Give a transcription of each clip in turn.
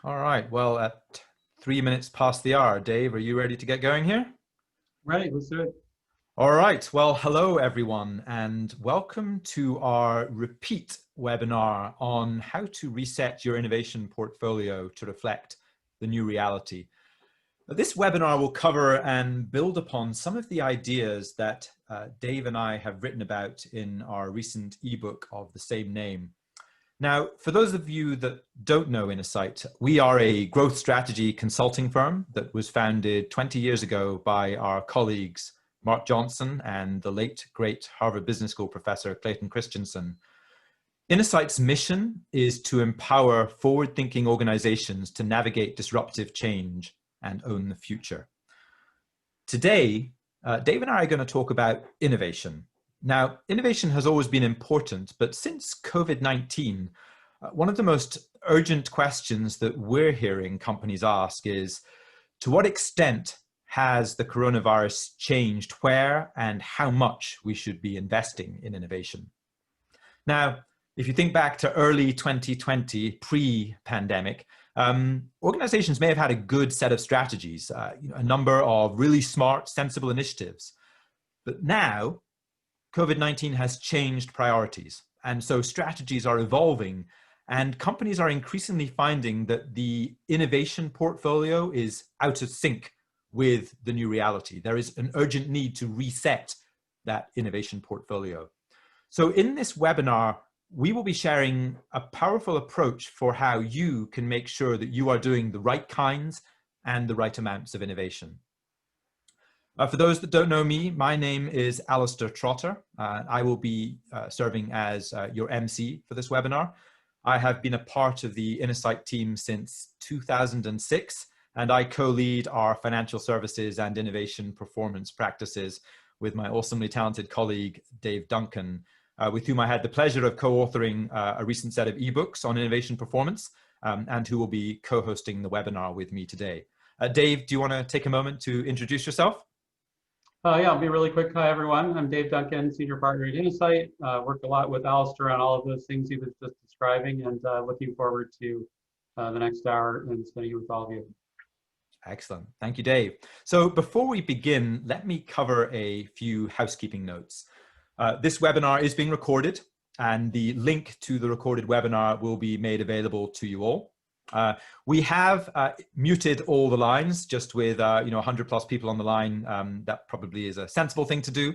All right. Well, at 3 minutes past the hour, Dave, are you ready to get going here? Right, let's do it. All right. Well, hello, everyone, and welcome to our repeat webinar on how to reset your innovation portfolio to reflect the new reality. This webinar will cover and build upon some of the ideas that Dave and I have written about in our recent ebook of the same name. Now, for those of you that don't know Innosight, we are a growth strategy consulting firm that was founded 20 years ago by our colleagues, Mark Johnson and the late, great Harvard Business School professor, Clayton Christensen. Innosight's mission is to empower forward-thinking organizations to navigate disruptive change and own the future. Today, Dave and I are going to talk about innovation. Now, innovation has always been important, but since COVID-19, one of the most urgent questions that we're hearing companies ask is, to what extent has the coronavirus changed where and how much we should be investing in innovation? Now, if you think back to early 2020, pre-pandemic, organizations may have had a good set of strategies, a number of really smart, sensible initiatives. But now, COVID-19 has changed priorities. And so strategies are evolving, and companies are increasingly finding that the innovation portfolio is out of sync with the new reality. There is an urgent need to reset that innovation portfolio. So in this webinar, we will be sharing a powerful approach for how you can make sure that you are doing the right kinds and the right amounts of innovation. For those that don't know me, my name is Alasdair Trotter. I will be serving as your MC for this webinar. I have been a part of the Innosight team since 2006, and I co-lead our financial services and innovation performance practices with my awesomely talented colleague, Dave Duncan, with whom I had the pleasure of co-authoring a recent set of ebooks on innovation performance, and who will be co-hosting the webinar with me today. Dave, do you want to take a moment to introduce yourself? Yeah, I'll be really quick. Hi, everyone. I'm Dave Duncan, Senior Partner at Innosight. Worked a lot with Alasdair on all of those things he was just describing, and looking forward to the next hour and spending it with all of you. Excellent. Thank you, Dave. So before we begin, let me cover a few housekeeping notes. This webinar is being recorded, and the link to the recorded webinar will be made available to you all. We have muted all the lines, just with 100 plus people on the line. That probably is a sensible thing to do.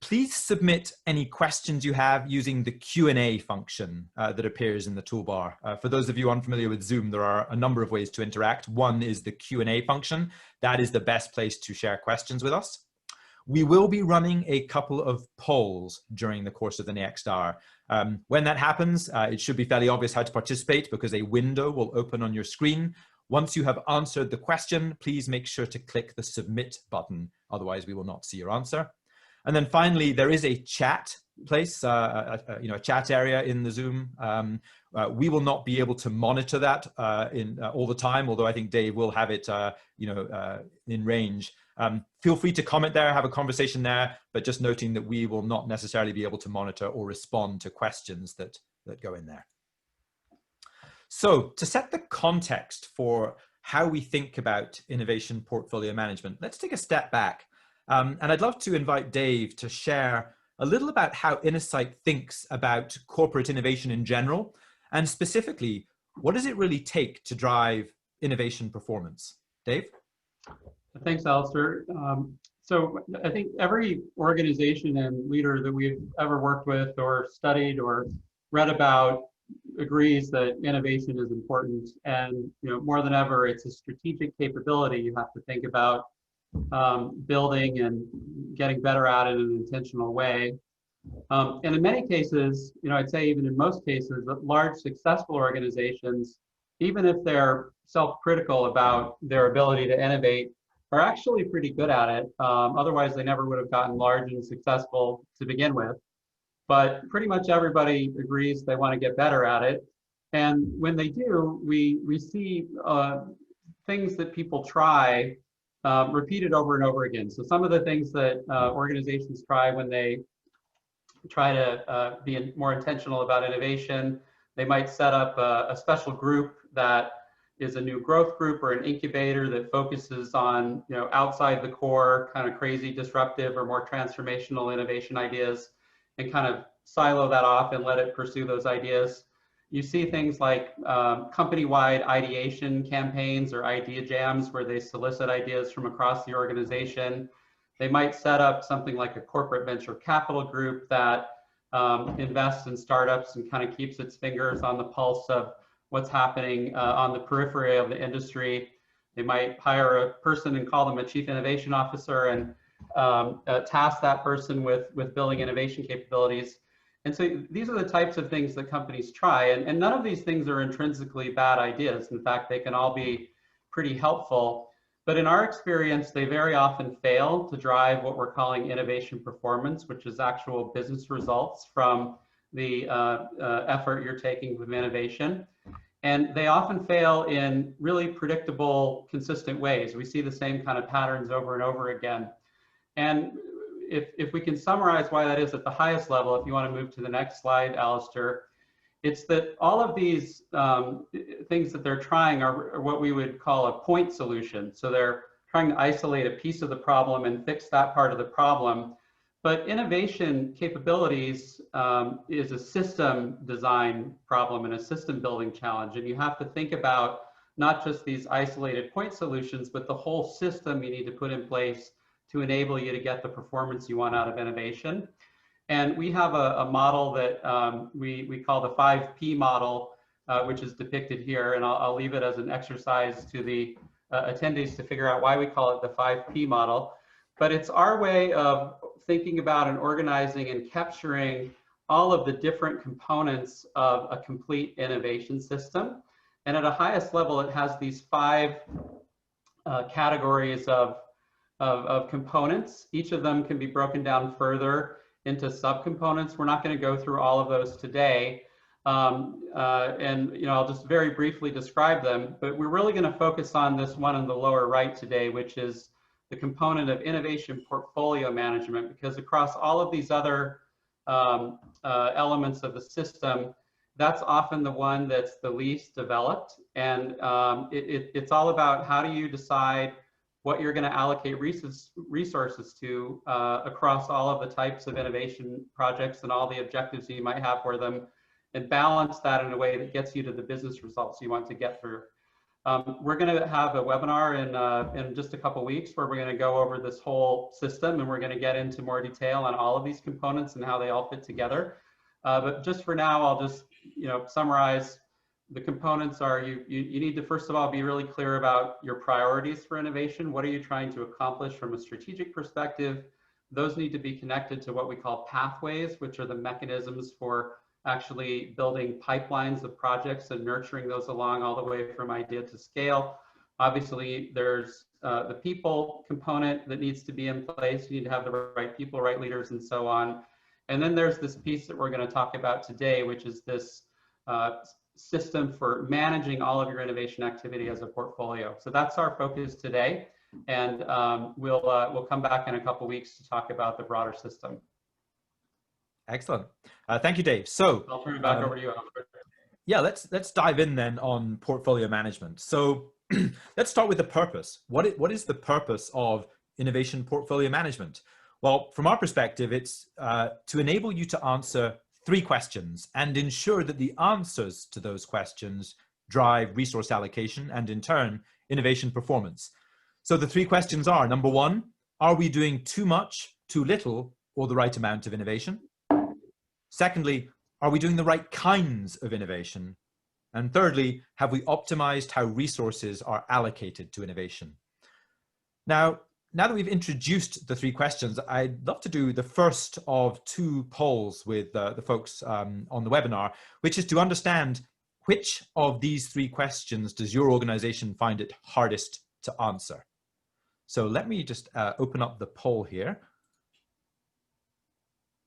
Please submit any questions you have using the Q&A function that appears in the toolbar. For those of you unfamiliar with Zoom, there are a number of ways to interact. One is the Q&A function. That is the best place to share questions with us. We will be running a couple of polls during the course of the next hour. When that happens, it should be fairly obvious how to participate because a window will open on your screen. Once you have answered the question, please make sure to click the submit button. Otherwise, we will not see your answer. And then finally, there is a chat place, a chat area in the Zoom. We will not be able to monitor that all the time, although I think Dave will have it in range. Feel free to comment there, have a conversation there, but just noting that we will not necessarily be able to monitor or respond to questions that go in there. So to set the context for how we think about innovation portfolio management, let's take a step back. And I'd love to invite Dave to share a little about how Innosight thinks about corporate innovation in general, and specifically, what does it really take to drive innovation performance? Dave? Thanks, Alasdair. So I think every organization and leader that we've ever worked with or studied or read about agrees that innovation is important, and more than ever, it's a strategic capability you have to think about building and getting better at it in an intentional way. And in many cases, I'd say even in most cases, large successful organizations, even if they're self-critical about their ability to innovate, are actually pretty good at it. Otherwise, they never would have gotten large and successful to begin with. But pretty much everybody agrees they want to get better at it. And when they do, we see things that people try repeated over and over again. So some of the things that organizations try when they try to be more intentional about innovation, they might set up a special group that is a new growth group or an incubator that focuses on, outside the core, kind of crazy, disruptive, or more transformational innovation ideas, and kind of silo that off and let it pursue those ideas. You see things like company-wide ideation campaigns or idea jams where they solicit ideas from across the organization. They might set up something like a corporate venture capital group that invests in startups and kind of keeps its fingers on the pulse of what's happening on the periphery of the industry. They might hire a person and call them a chief innovation officer and task that person with building innovation capabilities. And so these are the types of things that companies try, and none of these things are intrinsically bad ideas. In fact, they can all be pretty helpful. But in our experience, they very often fail to drive what we're calling innovation performance, which is actual business results from the effort you're taking with innovation. And they often fail in really predictable, consistent ways. We see the same kind of patterns over and over again. And if we can summarize why that is at the highest level, if you want to move to the next slide, Alasdair, it's that all of these things that they're trying are what we would call a point solution. So they're trying to isolate a piece of the problem and fix that part of the problem. But innovation capabilities is a system design problem and a system building challenge. And you have to think about not just these isolated point solutions, but the whole system you need to put in place to enable you to get the performance you want out of innovation. And we have a model that we call the 5P model, which is depicted here. And I'll leave it as an exercise to the attendees to figure out why we call it the 5P model. But it's our way of thinking about and organizing and capturing all of the different components of a complete innovation system. And at a highest level, it has these 5 categories of components. Each of them can be broken down further into subcomponents. We're not going to go through all of those today. And I'll just very briefly describe them, but we're really going to focus on this one in the lower right today, which is the component of innovation portfolio management, because across all of these other elements of the system, that's often the one that's the least developed. And it's all about how do you decide what you're going to allocate resources to across all of the types of innovation projects and all the objectives you might have for them, and balance that in a way that gets you to the business results you want to get through. We're going to have a webinar in just a couple weeks where we're going to go over this whole system, and we're going to get into more detail on all of these components and how they all fit together. But just for now, I'll just summarize. The components are you need to, first of all, be really clear about your priorities for innovation. What are you trying to accomplish from a strategic perspective? Those need to be connected to what we call pathways, which are the mechanisms for actually building pipelines of projects and nurturing those along all the way from idea to scale. Obviously, there's the people component that needs to be in place. You need to have the right people, right leaders, and so on. And then there's this piece that we're going to talk about today, which is this system for managing all of your innovation activity as a portfolio. So that's our focus today, and we'll come back in a couple weeks to talk about the broader system. Excellent. Thank you, Dave. So I'll turn it back over to you, Alfred. Yeah, let's dive in then on portfolio management. So let's start with the purpose. What is the purpose of innovation portfolio management? Well, from our perspective, it's to enable you to answer 3 questions and ensure that the answers to those questions drive resource allocation and, in turn, innovation performance. So the 3 questions are, number 1, are we doing too much, too little, or the right amount of innovation? Secondly, are we doing the right kinds of innovation? And thirdly, have we optimized how resources are allocated to innovation? Now that we've introduced the 3 questions, I'd love to do the first of 2 polls with the folks on the webinar, which is to understand which of these 3 questions does your organization find it hardest to answer. So let me just open up the poll here.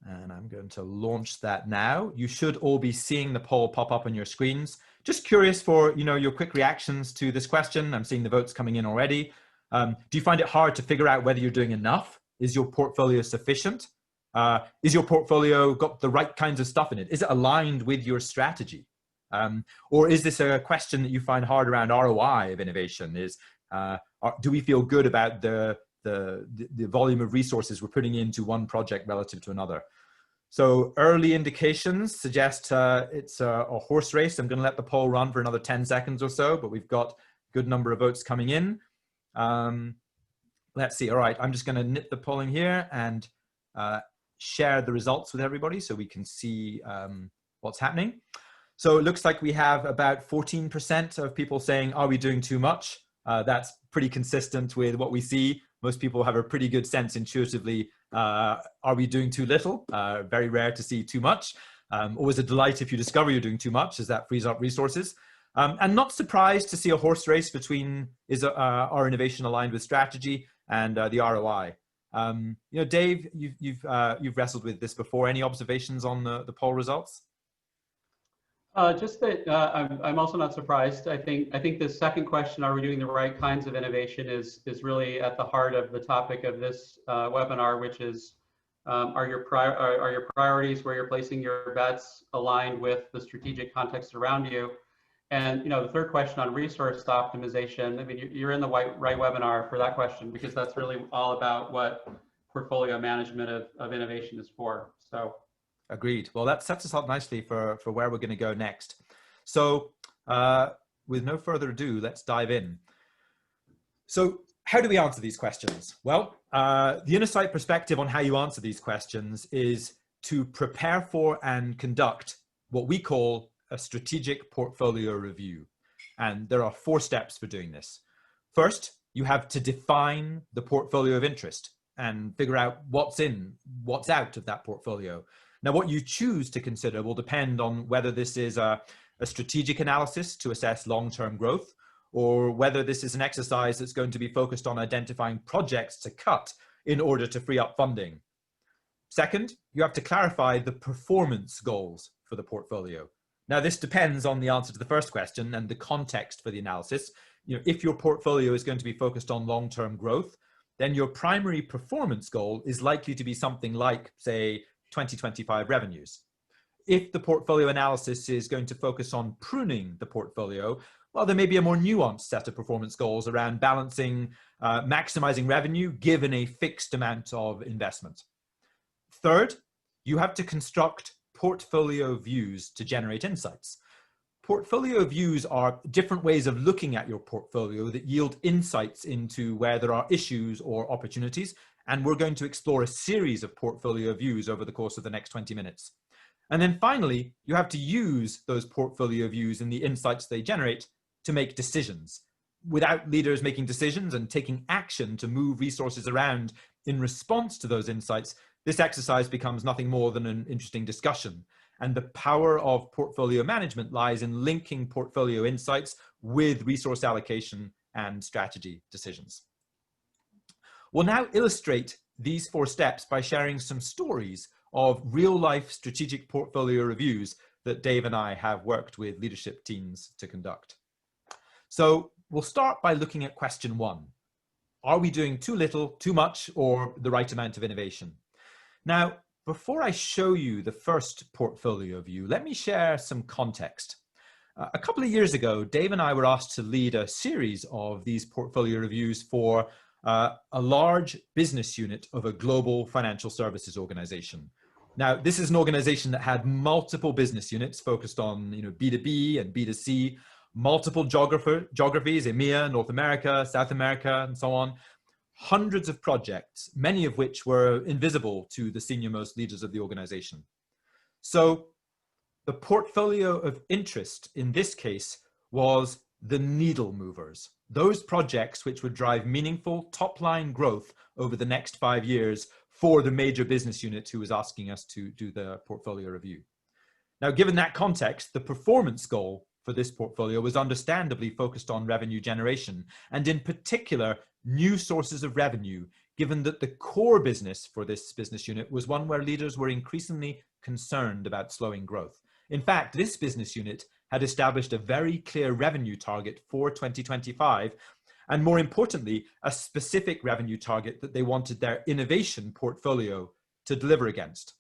And I'm going to launch that now. You should all be seeing the poll pop up on your screens. Just curious for your quick reactions to this question. I'm seeing the votes coming in already. Do you find it hard to figure out whether you're doing enough? Is your portfolio sufficient? Is your portfolio got the right kinds of stuff in it? Is it aligned with your strategy? Or is this a question that you find hard around ROI of innovation? Do we feel good about the volume of resources we're putting into one project relative to another? So early indications suggest it's a horse race. I'm going to let the poll run for another 10 seconds or so, but we've got a good number of votes coming in. Let's see. All right, I'm just going to nip the polling here and share the results with everybody so we can see what's happening. So it looks like we have about 14% of people saying, are we doing too much? That's pretty consistent with what we see. Most people have a pretty good sense intuitively, are we doing too little? Very rare to see too much. Always a delight if you discover you're doing too much, as that frees up resources. And not surprised to see a horse race between our innovation aligned with strategy and the ROI. You know, Dave, you've wrestled with this before. Any observations on the poll results? Just that I'm also not surprised. I think the second question, are we doing the right kinds of innovation, is really at the heart of the topic of this webinar, which is are your priorities, where you're placing your bets, aligned with the strategic context around you? And the third question on resource optimization, I mean, you're in the right webinar for that question, because that's really all about what portfolio management of innovation is for. So. Agreed. Well, that sets us up nicely for where we're going to go next. So with no further ado, let's dive in. So how do we answer these questions? Well, the Innosight perspective on how you answer these questions is to prepare for and conduct what we call a strategic portfolio review. And there are 4 steps for doing this. First, you have to define the portfolio of interest and figure out what's in, what's out of that portfolio. Now, what you choose to consider will depend on whether this is a strategic analysis to assess long-term growth, or whether this is an exercise that's going to be focused on identifying projects to cut in order to free up funding. Second, you have to clarify the performance goals for the portfolio. Now, this depends on the answer to the first question and the context for the analysis. If your portfolio is going to be focused on long-term growth, then your primary performance goal is likely to be something like, say, 2025 revenues. If the portfolio analysis is going to focus on pruning the portfolio, well, there may be a more nuanced set of performance goals around balancing, maximizing revenue given a fixed amount of investment. Third, you have to construct portfolio views to generate insights. Portfolio views are different ways of looking at your portfolio that yield insights into where there are issues or opportunities. And we're going to explore a series of portfolio views over the course of the next 20 minutes. And then finally, you have to use those portfolio views and the insights they generate to make decisions. Without leaders making decisions and taking action to move resources around in response to those insights, this exercise becomes nothing more than an interesting discussion. And the power of portfolio management lies in linking portfolio insights with resource allocation and strategy decisions. We'll now illustrate these 4 steps by sharing some stories of real-life strategic portfolio reviews that Dave and I have worked with leadership teams to conduct. So we'll start by looking at question 1. Are we doing too little, too much, or the right amount of innovation? Now, before I show you the first portfolio view, let me share some context. A couple of years ago, Dave and I were asked to lead a series of these portfolio reviews for a large business unit of a global financial services organization. Now, this is an organization that had multiple business units focused on B2B and B2C, multiple geographies, EMEA, North America, South America, and so on. Hundreds of projects, many of which were invisible to the senior-most leaders of the organization. So the portfolio of interest in this case was the needle movers, those projects which would drive meaningful top-line growth over the next 5 years for the major business unit who was asking us to do the portfolio review. Now, given that context, the performance goal for this portfolio was understandably focused on revenue generation, and in particular, new sources of revenue, given that the core business for this business unit was one where leaders were increasingly concerned about slowing growth. In fact, this business unit had established a very clear revenue target for 2025, and more importantly, a specific revenue target that they wanted their innovation portfolio to deliver against.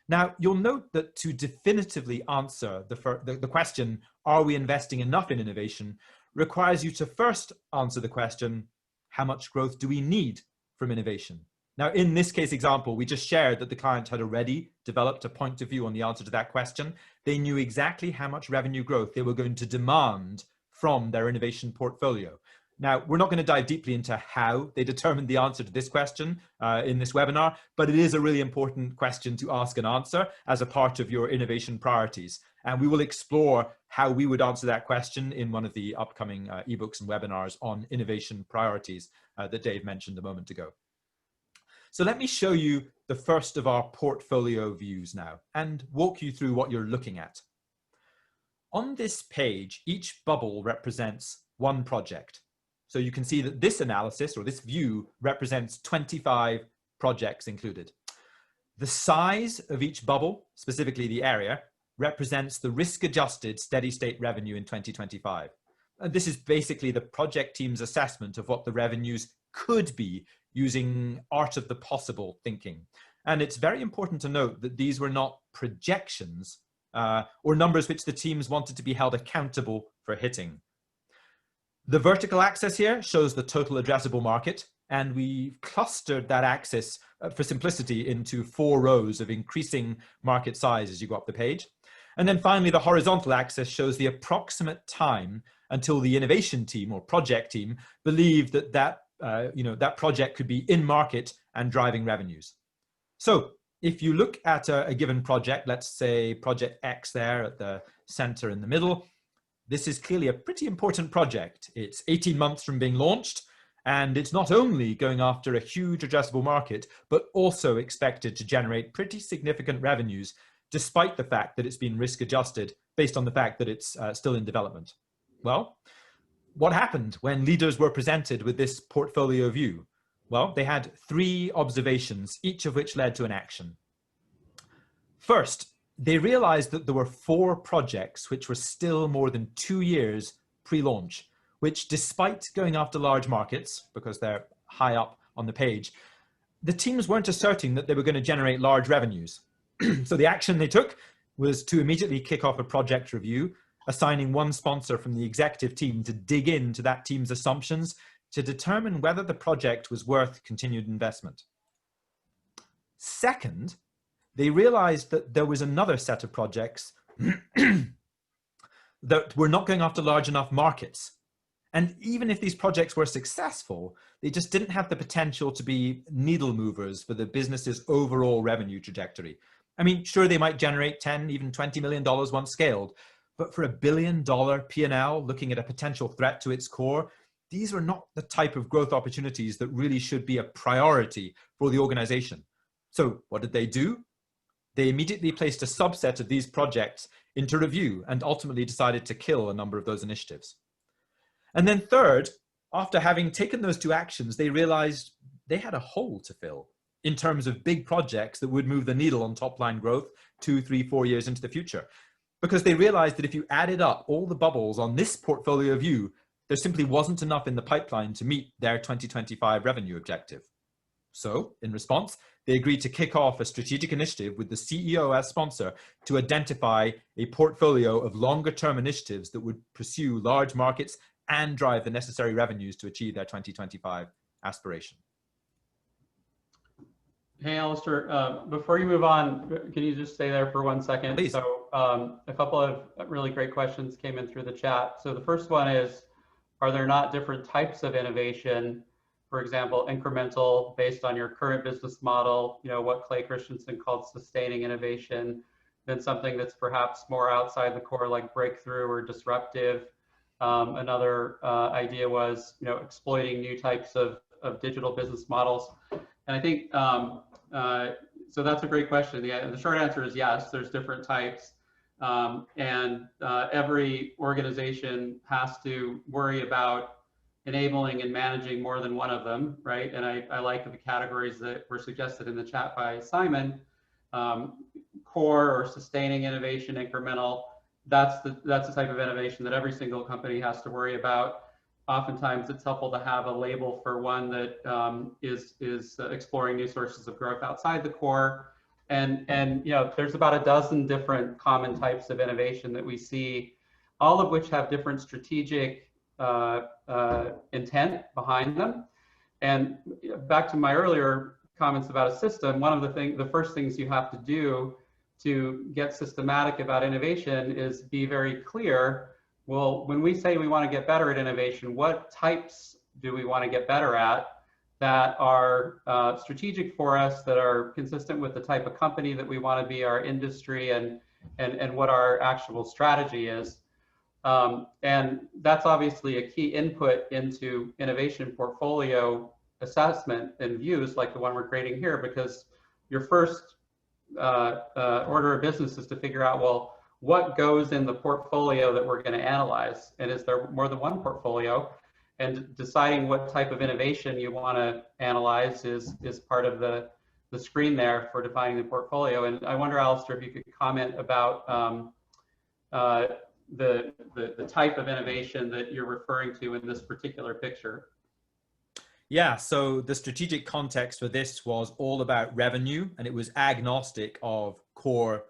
Now, you'll note that to definitively answer the question, are we investing enough in innovation, requires you to first answer the question, how much growth do we need from innovation? Now, in this case example, we just shared that the client had already developed a point of view on the answer to that question. They knew exactly how much revenue growth they were going to demand from their innovation portfolio. Now, we're not going to dive deeply into how they determined the answer to this question in this webinar, but it is a really important question to ask and answer as a part of your innovation priorities. And we will explore how we would answer that question in one of the upcoming ebooks and webinars on innovation priorities that Dave mentioned a moment ago. So let me show you the first of our portfolio views now and walk you through what you're looking at. On this page, each bubble represents one project. So you can see that this analysis or this view represents 25 projects included. The size of each bubble, specifically the area, represents the risk-adjusted steady-state revenue in 2025. And this is basically the project team's assessment of what the revenues could be using art of the possible thinking. And it's very important to note that these were not projections or numbers which the teams wanted to be held accountable for hitting. The vertical axis here shows the total addressable market, and we've clustered that axis for simplicity into 4 rows of increasing market size as you go up the page. And then finally, the horizontal axis shows the approximate time until the innovation team or project team believed that that project could be in market and driving revenues. So if you look at a given project, let's say project X there at the center in the middle, this is clearly a pretty important project. It's 18 months from being launched, and it's not only going after a huge addressable market, but also expected to generate pretty significant revenues, despite the fact that it's been risk adjusted based on the fact that it's still in development. Well, what happened when leaders were presented with this portfolio view? Well, they had 3 observations, each of which led to an action. First, they realized that there were 4 projects which were still more than 2 years pre-launch, which despite going after large markets, because they're high up on the page, the teams weren't asserting that they were going to generate large revenues. So the action they took was to immediately kick off a project review, assigning one sponsor from the executive team to dig into that team's assumptions to determine whether the project was worth continued investment. Second, they realized that there was another set of projects that were not going after large enough markets. And even if these projects were successful, they just didn't have the potential to be needle movers for the business's overall revenue trajectory. I mean, sure, they might generate 10, even $20 million once scaled, but for $1 billion P&L, looking at a potential threat to its core, these were not the type of growth opportunities that really should be a priority for the organization. So what did they do? They immediately placed a subset of these projects into review and ultimately decided to kill a number of those initiatives. And then third, after having taken those 2 actions, they realized they had a hole to fill in terms of big projects that would move the needle on top line growth 2, 3, 4 years into the future. Because they realized that if you added up all the bubbles on this portfolio view, there simply wasn't enough in the pipeline to meet their 2025 revenue objective. So in response, they agreed to kick off a strategic initiative with the CEO as sponsor to identify a portfolio of longer term initiatives that would pursue large markets and drive the necessary revenues to achieve their 2025 aspiration. Hey, Alasdair, before you move on, can you just stay there for 1 second? Please. So a couple of really great questions came in through the chat. So the first one is, are there not different types of innovation? For example, incremental based on your current business model, what Clay Christensen called sustaining innovation, then something that's perhaps more outside the core like breakthrough or disruptive. Another idea was, exploiting new types of digital business models. And I think, so that's a great question. The short answer is yes, there's different types. And every organization has to worry about enabling and managing more than one of them, right? And I like the categories that were suggested in the chat by Simon. Core or sustaining innovation, incremental, that's the type of innovation that every single company has to worry about. Oftentimes it's helpful to have a label for one that is exploring new sources of growth outside the core. And there's about a dozen different common types of innovation that we see, all of which have different strategic intent behind them. And back to my earlier comments about a system, one of the first things you have to do to get systematic about innovation is be very clear. Well, when we say we want to get better at innovation, what types do we want to get better at that are strategic for us, that are consistent with the type of company that we want to be, our industry, and what our actual strategy is. And that's obviously a key input into innovation portfolio assessment and views like the one we're creating here, because your first order of business is to figure out, well, what goes in the portfolio that we're going to analyze, and is there more than one portfolio? And deciding what type of innovation you want to analyze is part of the screen there for defining the portfolio. And I wonder, Alasdair, if you could comment about the type of innovation that you're referring to in this particular picture. Yeah, so the strategic context for this was all about revenue, and it was agnostic of core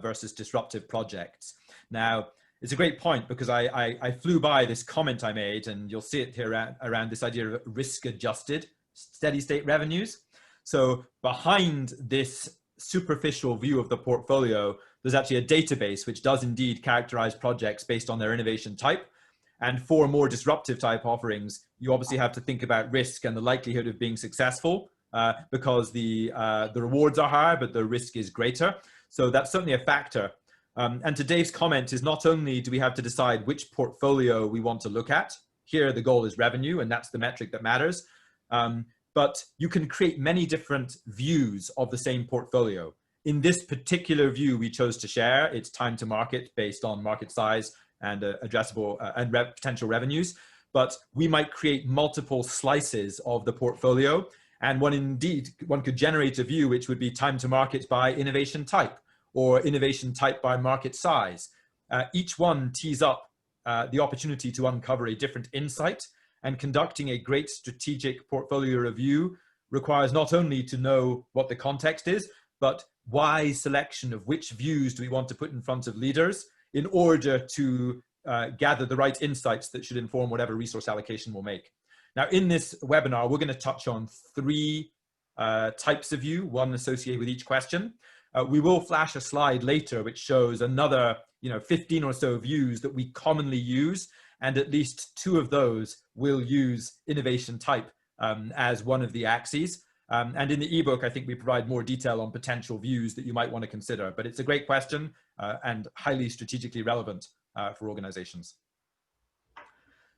versus disruptive projects. Now, it's a great point, because I flew by this comment I made, and you'll see it here around this idea of risk-adjusted steady state revenues. So behind this superficial view of the portfolio, there's actually a database which does indeed characterize projects based on their innovation type. And for more disruptive type offerings, you obviously have to think about risk and the likelihood of being successful, because the rewards are higher, but the risk is greater. So that's certainly a factor. And to Dave's comment is, not only do we have to decide which portfolio we want to look at, here the goal is revenue, and that's the metric that matters, but you can create many different views of the same portfolio. In this particular view we chose to share, it's time to market based on market size and addressable and potential revenues. But we might create multiple slices of the portfolio, and one could generate a view which would be time to market by innovation type, or innovation type by market size. Each one tees up the opportunity to uncover a different insight, and conducting a great strategic portfolio review requires not only to know what the context is, but wise selection of which views do we want to put in front of leaders in order to gather the right insights that should inform whatever resource allocation we'll make. Now, in this webinar, we're going to touch on three types of view, one associated with each question. We will flash a slide later which shows another 15 or so views that we commonly use, and at least 2 of those will use innovation type as one of the axes. And in the ebook, I think we provide more detail on potential views that you might want to consider. But it's a great question and highly strategically relevant for organizations.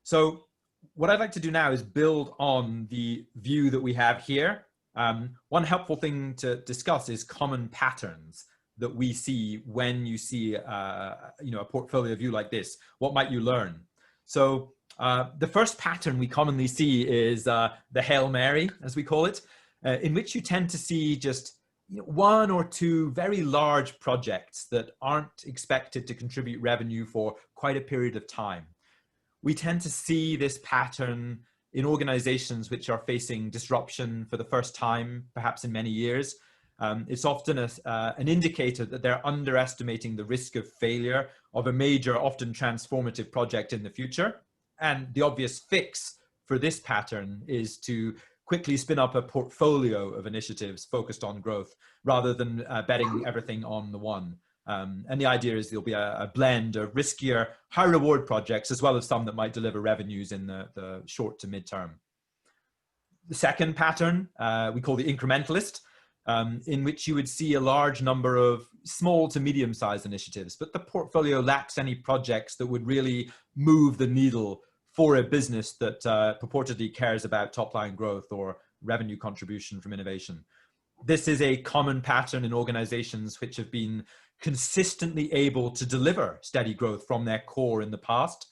So what I'd like to do now is build on the view that we have here. One helpful thing to discuss is common patterns that we see when you see a portfolio view like this. What might you learn? So the first pattern we commonly see is the Hail Mary, as we call it, in which you tend to see just 1 or 2 very large projects that aren't expected to contribute revenue for quite a period of time. We tend to see this pattern in organizations which are facing disruption for the first time, perhaps in many years. It's often an indicator that they're underestimating the risk of failure of a major, often transformative project in the future. And the obvious fix for this pattern is to quickly spin up a portfolio of initiatives focused on growth, rather than betting everything on the one. And the idea is there'll be a blend of riskier, high reward projects, as well as some that might deliver revenues in the short to midterm. The second pattern we call the incrementalist, in which you would see a large number of small to medium-sized initiatives, but the portfolio lacks any projects that would really move the needle for a business that purportedly cares about top-line growth or revenue contribution from innovation. This is a common pattern in organizations which have been consistently able to deliver steady growth from their core in the past.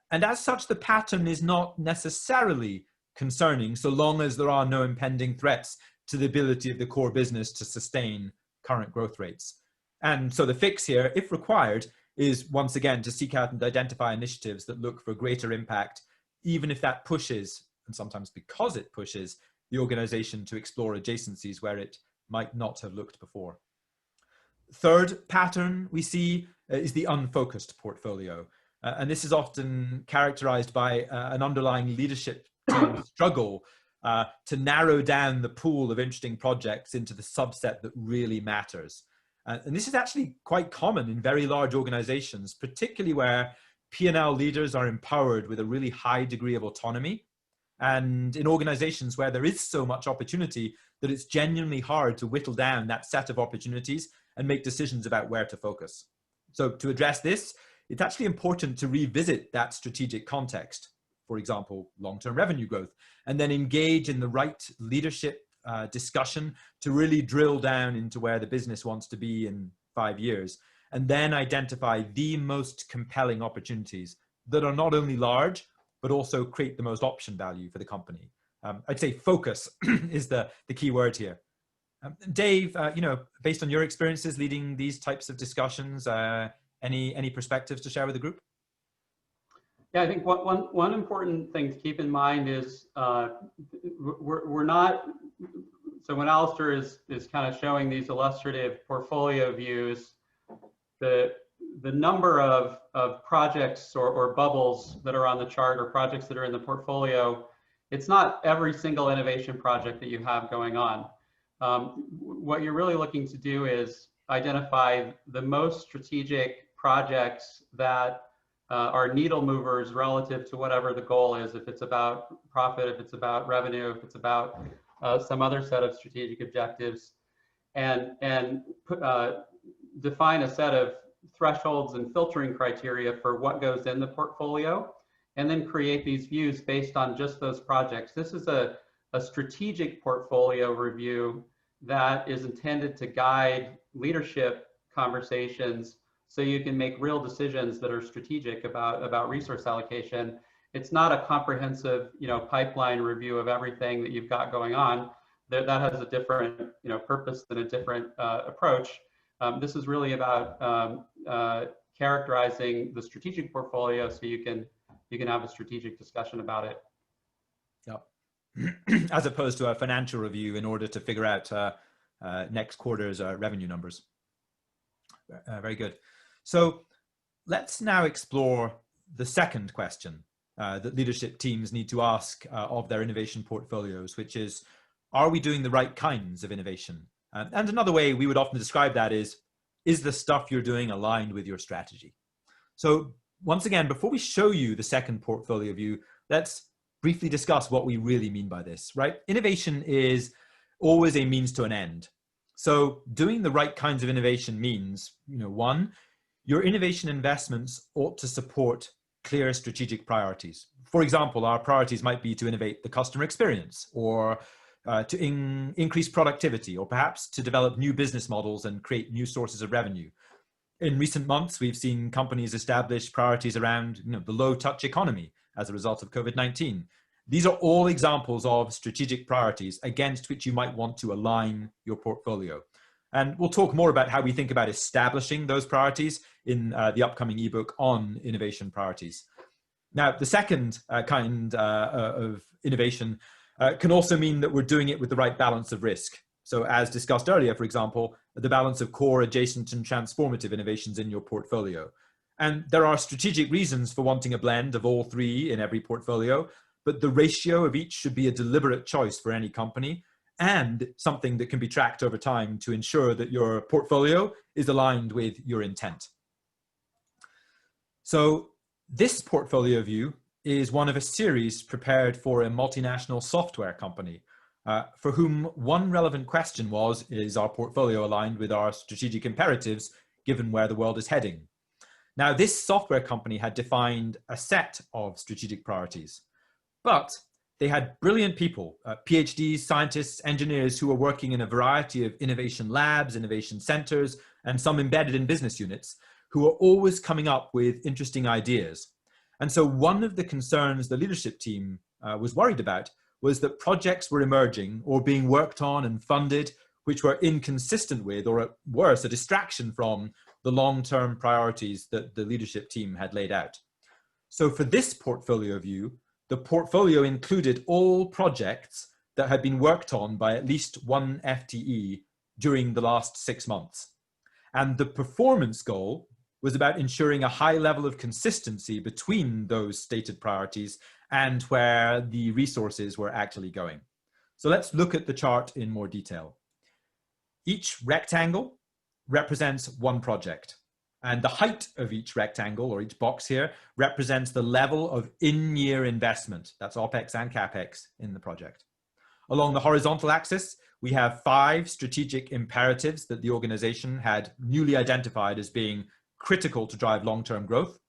And as such, the pattern is not necessarily concerning, so long as there are no impending threats to the ability of the core business to sustain current growth rates. And so the fix here, if required, is once again to seek out and identify initiatives that look for greater impact, even if that pushes, and sometimes because it pushes, the organization to explore adjacencies where it might not have looked before. Third pattern we see is the unfocused portfolio. And this is often characterized by an underlying leadership struggle to narrow down the pool of interesting projects into the subset that really matters. And this is actually quite common in very large organizations, particularly where P&L leaders are empowered with a really high degree of autonomy, and in organizations where there is so much opportunity that it's genuinely hard to whittle down that set of opportunities and make decisions about where to focus. So to address this, it's actually important to revisit that strategic context, for example, long-term revenue growth, and then engage in the right leadership discussion to really drill down into where the business wants to be in 5 years, and then identify the most compelling opportunities that are not only large, but also create the most option value for the company. I'd say focus is the key word here. Dave, based on your experiences leading these types of discussions, any perspectives to share with the group? Yeah, I think one important thing to keep in mind is we're not, so when Alasdair is kind of showing these illustrative portfolio views, the number of projects or bubbles that are on the chart or projects that are in the portfolio, it's not every single innovation project that you have going on. What you're really looking to do is identify the most strategic projects that are needle movers relative to whatever the goal is. If it's about profit, if it's about revenue, if it's about some other set of strategic objectives, and define a set of thresholds and filtering criteria for what goes in the portfolio, and then create these views based on just those projects. This is a strategic portfolio review that is intended to guide leadership conversations so you can make real decisions that are strategic about resource allocation. It's not a comprehensive, pipeline review of everything that you've got going on. That has a different, purpose and a different approach. This is really about characterizing the strategic portfolio so you can have a strategic discussion about it. Yep. As opposed to a financial review in order to figure out next quarter's revenue numbers. Very good. So let's now explore the second question that leadership teams need to ask of their innovation portfolios, which is, are we doing the right kinds of innovation? And another way we would often describe that is the stuff you're doing aligned with your strategy? So once again, before we show you the second portfolio view, let's briefly discuss what we really mean by this, right? Innovation is always a means to an end. So doing the right kinds of innovation means, one, your innovation investments ought to support clear strategic priorities. For example, our priorities might be to innovate the customer experience, or to increase productivity, or perhaps to develop new business models and create new sources of revenue. In recent months, we've seen companies establish priorities around the low-touch economy as a result of COVID-19. These are all examples of strategic priorities against which you might want to align your portfolio. And we'll talk more about how we think about establishing those priorities in the upcoming ebook on innovation priorities. Now, the second kind of innovation can also mean that we're doing it with the right balance of risk. So as discussed earlier, for example, the balance of core, adjacent, and transformative innovations in your portfolio. And there are strategic reasons for wanting a blend of all three in every portfolio, but the ratio of each should be a deliberate choice for any company, and something that can be tracked over time to ensure that your portfolio is aligned with your intent. So this portfolio view is one of a series prepared for a multinational software company for whom one relevant question was, is our portfolio aligned with our strategic imperatives given where the world is heading? Now, this software company had defined a set of strategic priorities, but they had brilliant people, PhDs, scientists, engineers who were working in a variety of innovation labs, innovation centers, and some embedded in business units, who were always coming up with interesting ideas. And so one of the concerns the leadership team was worried about was that projects were emerging or being worked on and funded which were inconsistent with, or at worst, a distraction from the long-term priorities that the leadership team had laid out. So for this portfolio view, the portfolio included all projects that had been worked on by at least one FTE during the last 6 months. And the performance goal was about ensuring a high level of consistency between those stated priorities and where the resources were actually going. So let's look at the chart in more detail. Each rectangle represents one project, and the height of each rectangle or each box here represents the level of in-year investment, that's OPEX and CAPEX, in the project. Along the horizontal axis, we have 5 strategic imperatives that the organization had newly identified as being critical to drive long-term growth.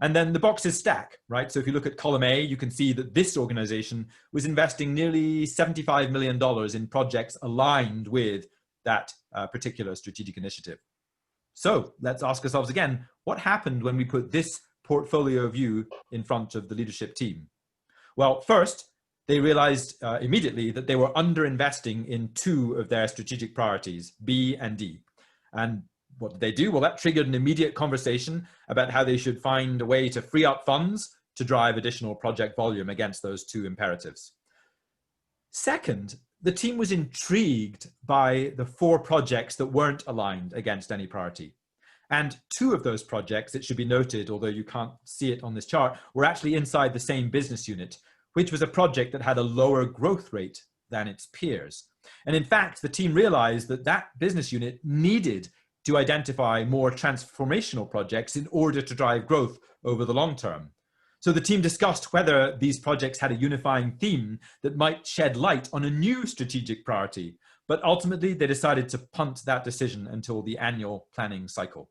And then the boxes stack, right? So if you look at column A, you can see that this organization was investing nearly $75 million in projects aligned with that particular strategic initiative. So let's ask ourselves again, what happened when we put this portfolio view in front of the leadership team? Well, first, they realized immediately that they were underinvesting in 2 of their strategic priorities, B and D. And what did they do? Well, that triggered an immediate conversation about how they should find a way to free up funds to drive additional project volume against those 2 imperatives. Second, the team was intrigued by the 4 projects that weren't aligned against any priority. And 2 of those projects, it should be noted, although you can't see it on this chart, were actually inside the same business unit, which was a project that had a lower growth rate than its peers. And in fact, the team realized that that business unit needed to identify more transformational projects in order to drive growth over the long term. So the team discussed whether these projects had a unifying theme that might shed light on a new strategic priority, but ultimately they decided to punt that decision until the annual planning cycle.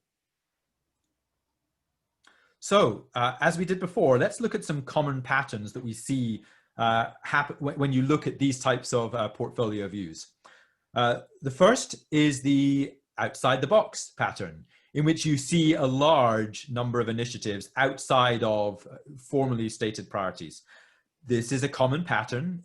So as we did before, let's look at some common patterns that we see happen when you look at these types of portfolio views. The first is the outside the box pattern, in which you see a large number of initiatives outside of formally stated priorities. This is a common pattern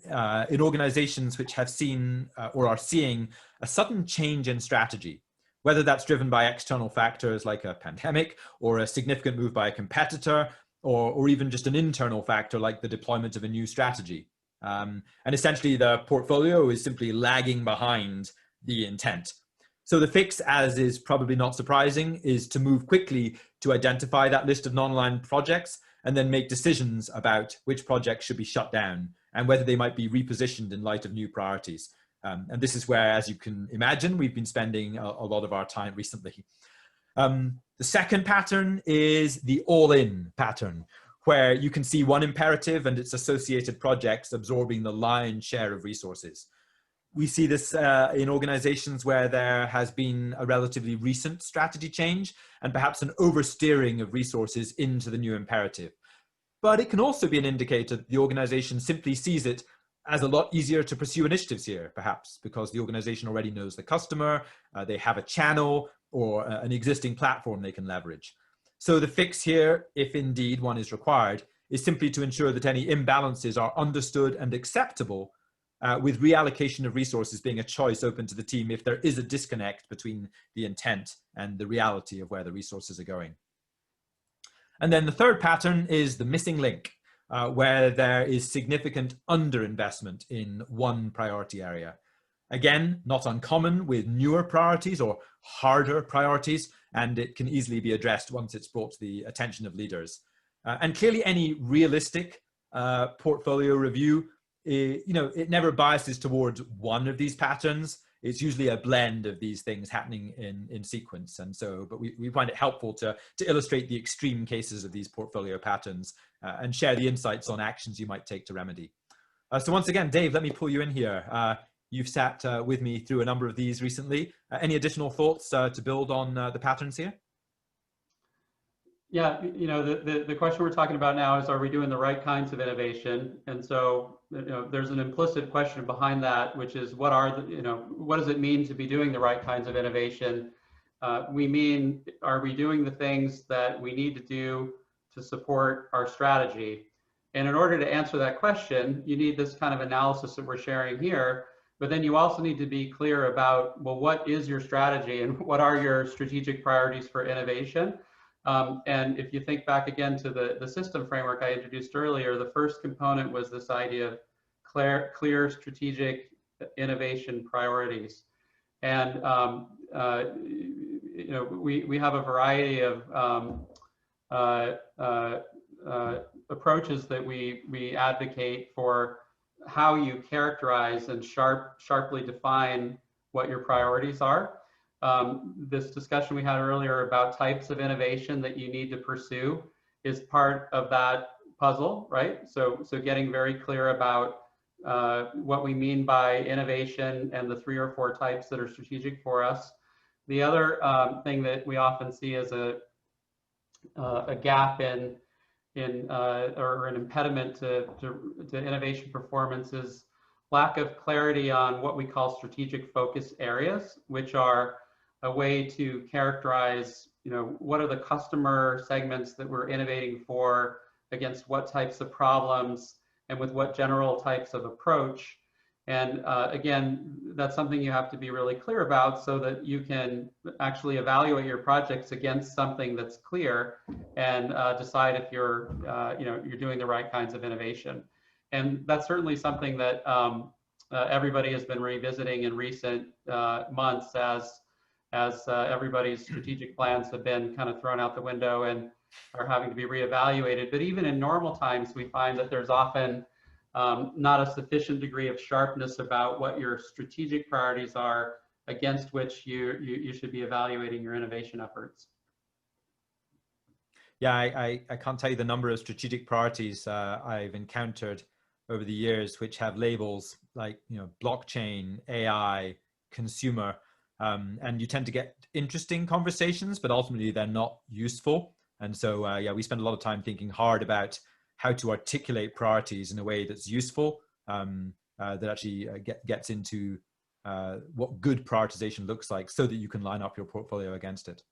in organizations which have seen or are seeing a sudden change in strategy, whether that's driven by external factors like a pandemic or a significant move by a competitor, or even just an internal factor like the deployment of a new strategy. And essentially the portfolio is simply lagging behind the intent. So the fix, as is probably not surprising, is to move quickly to identify that list of non-aligned projects and then make decisions about which projects should be shut down and whether they might be repositioned in light of new priorities. And this is where, as you can imagine, we've been spending a lot of our time recently. The second pattern is the all-in pattern, where you can see one imperative and its associated projects absorbing the lion's share of resources. We see this in organizations where there has been a relatively recent strategy change and perhaps an oversteering of resources into the new imperative. But it can also be an indicator that the organization simply sees it as a lot easier to pursue initiatives here, perhaps because the organization already knows the customer, they have a channel or an existing platform they can leverage. So the fix here, if indeed one is required, is simply to ensure that any imbalances are understood and acceptable, with reallocation of resources being a choice open to the team if there is a disconnect between the intent and the reality of where the resources are going. And then the third pattern is the missing link, where there is significant underinvestment in one priority area. Again, not uncommon with newer priorities or harder priorities, and it can easily be addressed once it's brought to the attention of leaders. And clearly any realistic portfolio review, it never biases towards one of these patterns. It's usually a blend of these things happening in sequence. And so, but we find it helpful to illustrate the extreme cases of these portfolio patterns and share the insights on actions you might take to remedy. So once again, Dave, let me pull you in here. You've sat with me through a number of these recently. Any additional thoughts to build on the patterns here? Yeah, the question we're talking about now is, are we doing the right kinds of innovation? And so, there's an implicit question behind that, which is, what does it mean to be doing the right kinds of innovation? We mean, are we doing the things that we need to do to support our strategy? And in order to answer that question, you need this kind of analysis that we're sharing here, but then you also need to be clear about, well, what is your strategy and what are your strategic priorities for innovation? And if you think back again to the system framework I introduced earlier, the first component was this idea of clear strategic innovation priorities. And we have a variety of approaches that we advocate for how you characterize and sharply define what your priorities are. This discussion we had earlier about types of innovation that you need to pursue is part of that puzzle, right? So getting very clear about what we mean by innovation and the 3 or 4 types that are strategic for us. The other thing that we often see as a gap or an impediment to innovation performance is lack of clarity on what we call strategic focus areas, which are a way to characterize, what are the customer segments that we're innovating for, against what types of problems, and with what general types of approach. And again, that's something you have to be really clear about so that you can actually evaluate your projects against something that's clear and decide if you're doing the right kinds of innovation. And that's certainly something that everybody has been revisiting in recent months as everybody's strategic plans have been kind of thrown out the window and are having to be reevaluated. But even in normal times, we find that there's often not a sufficient degree of sharpness about what your strategic priorities are against which you should be evaluating your innovation efforts. Yeah, I can't tell you the number of strategic priorities I've encountered over the years, which have labels like, blockchain, AI, consumer, and you tend to get interesting conversations, but ultimately they're not useful. And so, yeah, we spend a lot of time thinking hard about how to articulate priorities in a way that's useful, that actually gets into what good prioritization looks like so that you can line up your portfolio against it.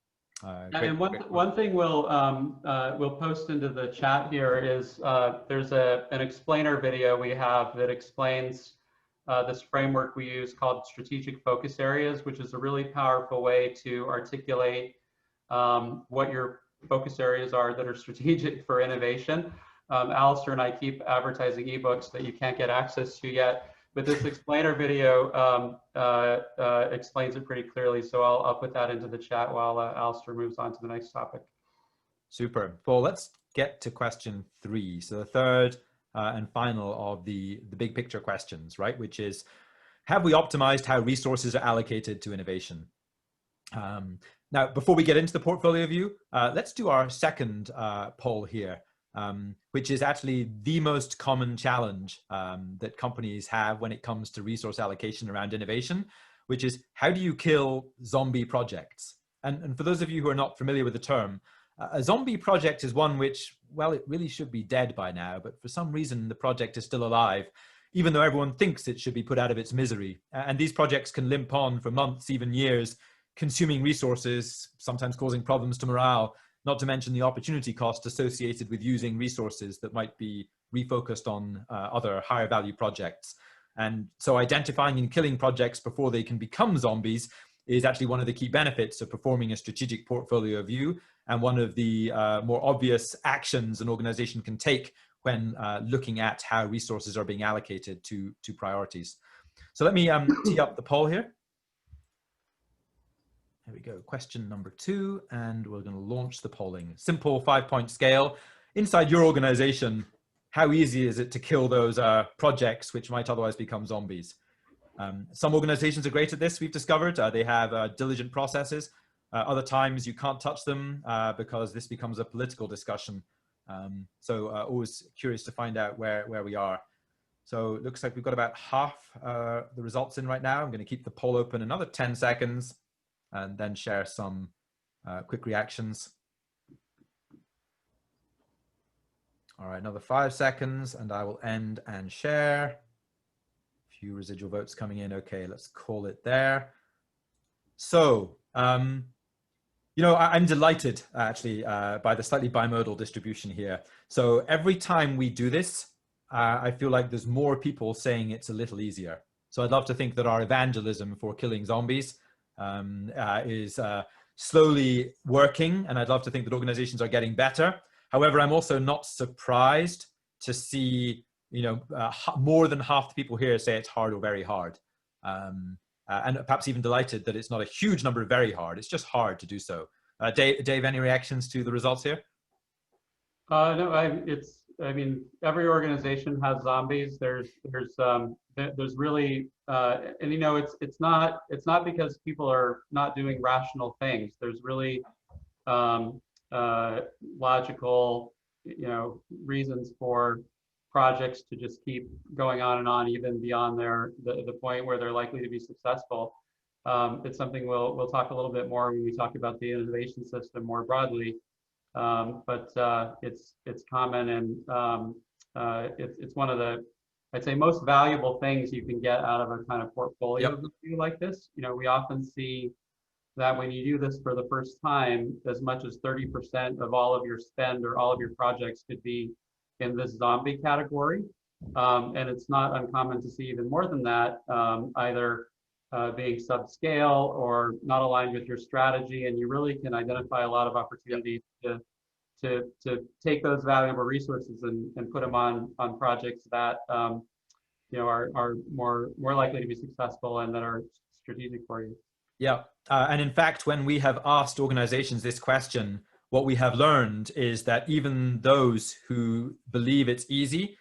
And one thing we'll post into the chat here is there's an explainer video we have that explains this framework we use called strategic focus areas, which is a really powerful way to articulate what your focus areas are that are strategic for innovation. Alasdair and I keep advertising ebooks that you can't get access to yet, but this explainer video explains it pretty clearly. So I'll put that into the chat while Alasdair moves on to the next topic. Super. Well, let's get to question 3. So the third and final of the big picture questions, right? Which is, have we optimized how resources are allocated to innovation? Now, before we get into the portfolio view, let's do our second poll here. Which is actually the most common challenge that companies have when it comes to resource allocation around innovation, which is, how do you kill zombie projects? And for those of you who are not familiar with the term, a zombie project is one which, well, it really should be dead by now, but for some reason the project is still alive, even though everyone thinks it should be put out of its misery. And these projects can limp on for months, even years, consuming resources, sometimes causing problems to morale, not to mention the opportunity cost associated with using resources that might be refocused on other higher value projects. And so identifying and killing projects before they can become zombies is actually one of the key benefits of performing a strategic portfolio view, and one of the more obvious actions an organization can take when looking at how resources are being allocated to priorities. So let me tee up the poll here. There we go, question number 2, and we're going to launch the polling. Simple 5-point scale. Inside your organization, how easy is it to kill those projects which might otherwise become zombies? Some organizations are great at this, we've discovered. They have diligent processes. Other times you can't touch them because this becomes a political discussion. So always curious to find out where we are. So it looks like we've got about half the results in right now. I'm going to keep the poll open another 10 seconds. And then share some quick reactions. All right, another 5 seconds and I will end and share. A few residual votes coming in. Okay, let's call it there. So, I'm delighted actually by the slightly bimodal distribution here. So every time we do this, I feel like there's more people saying it's a little easier. So I'd love to think that our evangelism for killing zombies is slowly working, and I'd love to think that organizations are getting better. However, I'm also not surprised to see, more than half the people here say it's hard or very hard. and perhaps even delighted that it's not a huge number of very hard. It's just hard to do so. Dave, any reactions to the results here? No, I mean, every organization has zombies. There's really, and you know, it's not because people are not doing rational things. There's really logical, you know, reasons for projects to just keep going on and on, even beyond the point where they're likely to be successful. It's something we'll talk a little bit more when we talk about the innovation system more broadly. But it's common, and it's one of the, I'd say, most valuable things you can get out of a kind of portfolio review like this. You know, we often see that when you do this for the first time, as much as 30% of all of your spend or all of your projects could be in this zombie category. And it's not uncommon to see even more than that, either being subscale or not aligned with your strategy. And you really can identify a lot of opportunities to take those valuable resources and put them on projects that you know, are more likely to be successful and that are strategic for you. Yeah, and in fact, when we have asked organizations this question, what we have learned is that even those who believe it's easy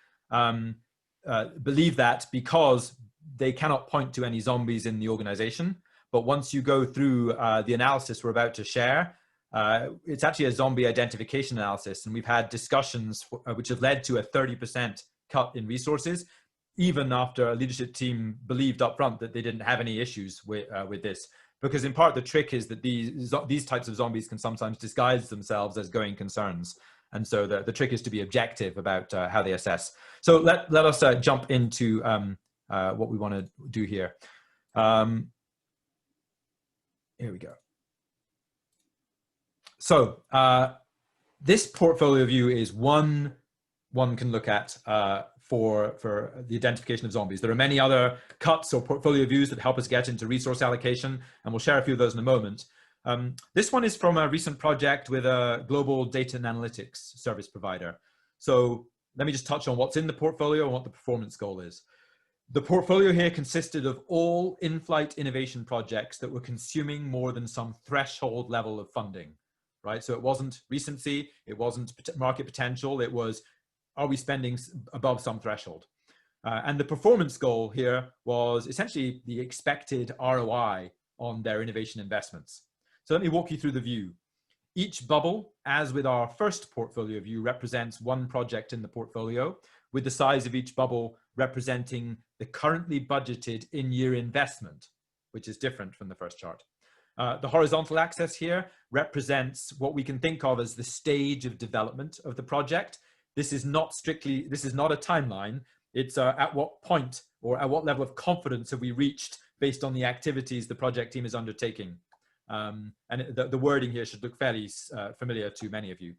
believe that because they cannot point to any zombies in the organization. But once you go through the analysis we're about to share, it's actually a zombie identification analysis. And we've had discussions which have led to a 30% cut in resources, even after a leadership team believed up front that they didn't have any issues with this. Because in part, the trick is that these types of zombies can sometimes disguise themselves as going concerns. And so the trick is to be objective about how they assess. So let us jump into what we want to do here. Here we go. So this portfolio view is one can look at for the identification of zombies. There are many other cuts or portfolio views that help us get into resource allocation, and we'll share a few of those in a moment. This one is from a recent project with a global data and analytics service provider. So let me just touch on what's in the portfolio and what the performance goal is. The portfolio here consisted of all in-flight innovation projects that were consuming more than some threshold level of funding, right? So it wasn't recency, it wasn't market potential, it was, are we spending above some threshold? And the performance goal here was essentially the expected ROI on their innovation investments. So let me walk you through the view. Each bubble, as with our first portfolio view, represents one project in the portfolio, with the size of each bubble representing the currently budgeted in-year investment, which is different from the first chart. The horizontal axis here represents what we can think of as the stage of development of the project. This is not a timeline. It's at what point or at what level of confidence have we reached based on the activities the project team is undertaking. And the wording here should look fairly familiar to many of you.